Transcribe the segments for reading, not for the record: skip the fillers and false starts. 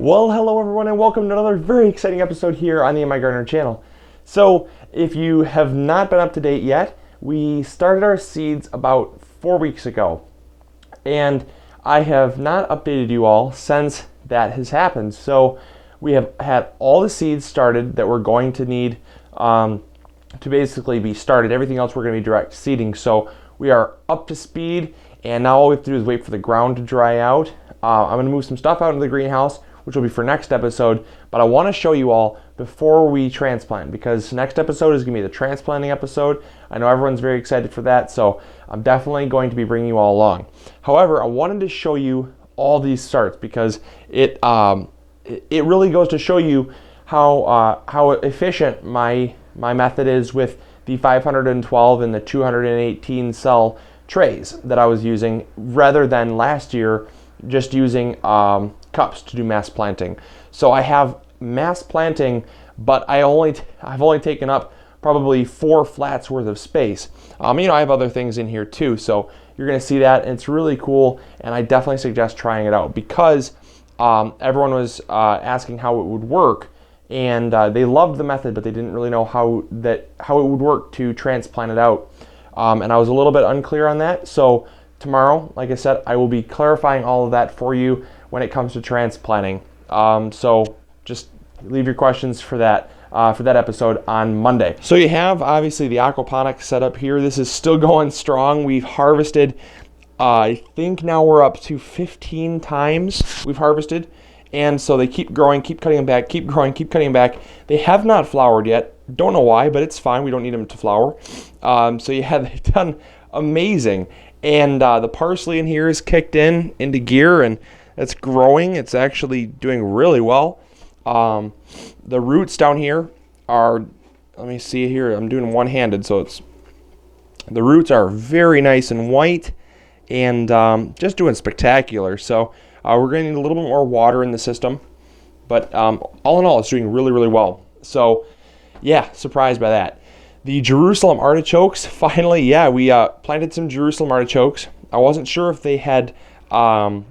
Well, hello everyone and welcome to another very exciting episode here on the MIgardener channel. So, if you have not been up to date yet, we started our seeds about 4 weeks ago. And I have not updated you all since that has happened. So, we have had all the seeds started that we're going to need to basically be started. Everything else we're going to be direct seeding. So, we are up to speed, and now all we have to do is wait for the ground to dry out. I'm going to move some stuff out into the greenhouse, which will be for next episode, but I want to show you all before we transplant, because next episode is going to be the transplanting episode. I know everyone's very excited for that, so I'm definitely going to be bringing you all along. However, I wanted to show you all these starts because it really goes to show you how efficient my method is with the 512 and the 218 cell trays that I was using, rather than last year just using cups to do mass planting. So I have mass planting, but I've only taken up probably 4 flats worth of space. I have other things in here too, so you're going to see that, and it's really cool, and I definitely suggest trying it out because everyone was asking how it would work, and they loved the method, but they didn't really know how it would work to transplant it out, and I was a little bit unclear on that. So tomorrow, like I said, I will be clarifying all of that for you when it comes to transplanting. So just leave your questions for that episode on Monday. So you have obviously the aquaponics set up here. This is still going strong. We've harvested, I think now we're up to 15 times we've harvested. And so they keep growing, keep cutting them back, keep growing, keep cutting them back. They have not flowered yet. Don't know why, but it's fine. We don't need them to flower. So yeah, they've done amazing. And the parsley in here is kicked into gear, and it's growing. It's actually doing really well. The roots down here are, let me see here, I'm doing one-handed, so the roots are very nice and white and just doing spectacular. So we're going to need a little bit more water in the system, but all in all, it's doing really, really well. So yeah, surprised by that. The Jerusalem artichokes, finally, yeah, we planted some Jerusalem artichokes. I wasn't sure if they had the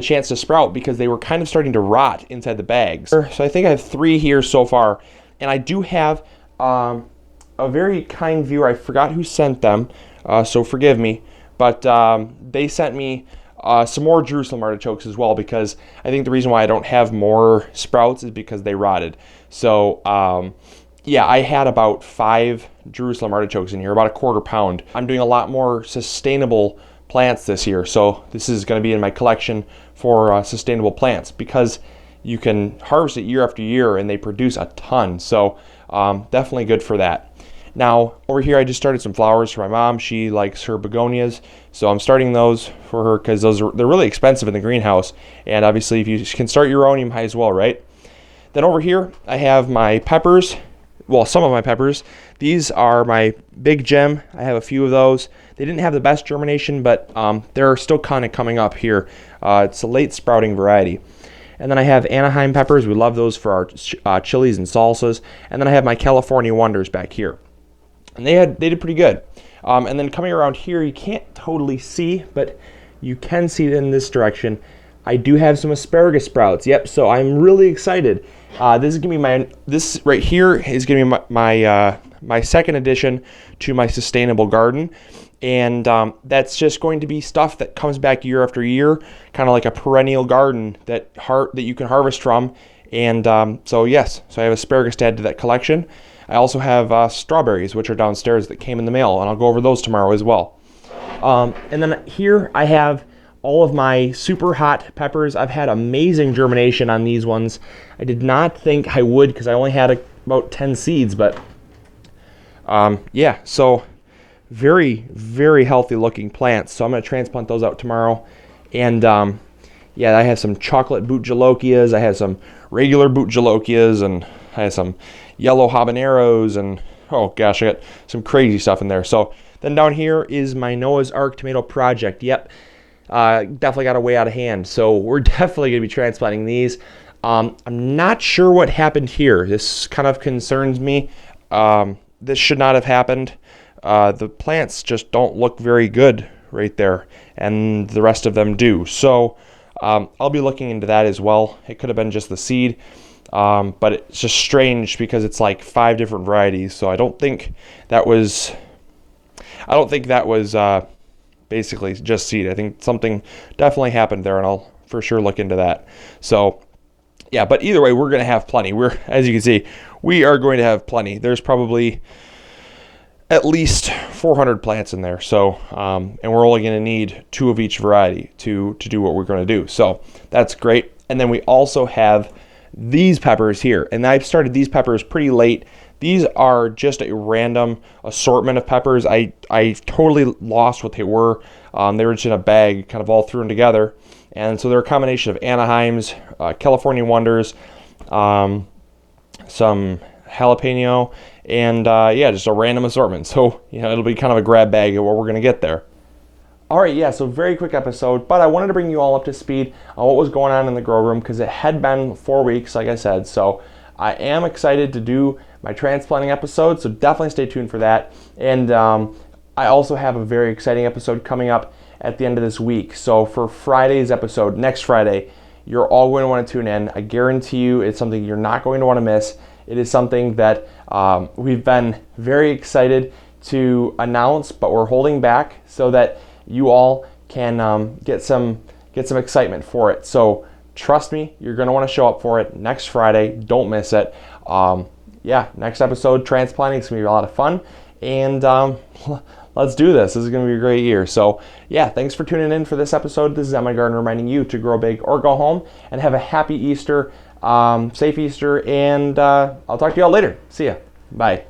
chance to sprout because they were kind of starting to rot inside the bags. So I think I have 3 here so far, and I do have a very kind viewer. I forgot who sent them, so forgive me, but they sent me some more Jerusalem artichokes as well, because I think the reason why I don't have more sprouts is because they rotted. So yeah, I had about 5 Jerusalem artichokes in here, about a quarter pound. I'm doing a lot more sustainable plants this year, so this is going to be in my collection for sustainable plants, because you can harvest it year after year and they produce a ton. So definitely good for that. Now over here I just started some flowers for my mom. She likes her begonias, so I'm starting those for her because they're really expensive in the greenhouse, and obviously if you can start your own, you might as well, right? Then over here I have my peppers. Well, some of my peppers. These are my big gem. I have a few of those. They didn't have the best germination, but they're still kind of coming up here. It's a late sprouting variety. And then I have Anaheim peppers. We love those for our chilies and salsas. And then I have my California Wonders back here. And they did pretty good. And then coming around here, you can't totally see, but you can see it in this direction. I do have some asparagus sprouts. Yep, so I'm really excited. This right here is gonna be my second addition to my sustainable garden, and that's just going to be stuff that comes back year after year, kind of like a perennial garden that you can harvest from. And so yes, so I have asparagus to add to that collection. I also have strawberries, which are downstairs, that came in the mail, and I'll go over those tomorrow as well. And then here I have all of my super hot peppers. I've had amazing germination on these ones. I did not think I would because I only had about 10 seeds, but yeah, so very, very healthy looking plants. So I'm going to transplant those out tomorrow. And yeah, I have some chocolate boot jalokias. I have some regular boot jalokias, and I have some yellow habaneros, and oh gosh, I got some crazy stuff in there. So then down here is my Noah's Ark tomato project. Yep. Definitely got way out of hand, so we're definitely going to be transplanting these. I'm not sure what happened here. This kind of concerns me. This should not have happened. The plants just don't look very good right there, and the rest of them do. So I'll be looking into that as well. It could have been just the seed, but it's just strange because it's like 5 different varieties. So I don't think that was basically just seed. I think something definitely happened there, and I'll for sure look into that. So yeah, but either way, we're going to have plenty. As you can see, we are going to have plenty. There's probably at least 400 plants in there. So, and we're only going to need 2 of each variety to do what we're going to do. So that's great. And then we also have these peppers here, and I've started these peppers pretty late. These are just a random assortment of peppers. I totally lost what they were. They were just in a bag, kind of all thrown together. And so they're a combination of Anaheims, California Wonders, some jalapeno, and yeah, just a random assortment. So, it'll be kind of a grab bag of what we're going to get there. All right, yeah, so very quick episode, but I wanted to bring you all up to speed on what was going on in the grow room because it had been 4 weeks, like I said. So I am excited to do my transplanting episode, so definitely stay tuned for that. And I also have a very exciting episode coming up at the end of this week. So for Friday's episode, next Friday, you're all going to want to tune in. I guarantee you it's something you're not going to want to miss. It is something that we've been very excited to announce, but we're holding back so that you all can get some excitement for it. So trust me, you're going to want to show up for it next Friday. Don't miss it. Yeah, next episode, transplanting, is going to be a lot of fun. And let's do this. This is going to be a great year. So yeah, thanks for tuning in for this episode. This is MIgardener reminding you to grow big or go home, and have a happy Easter, safe Easter, and I'll talk to you all later. See ya. Bye.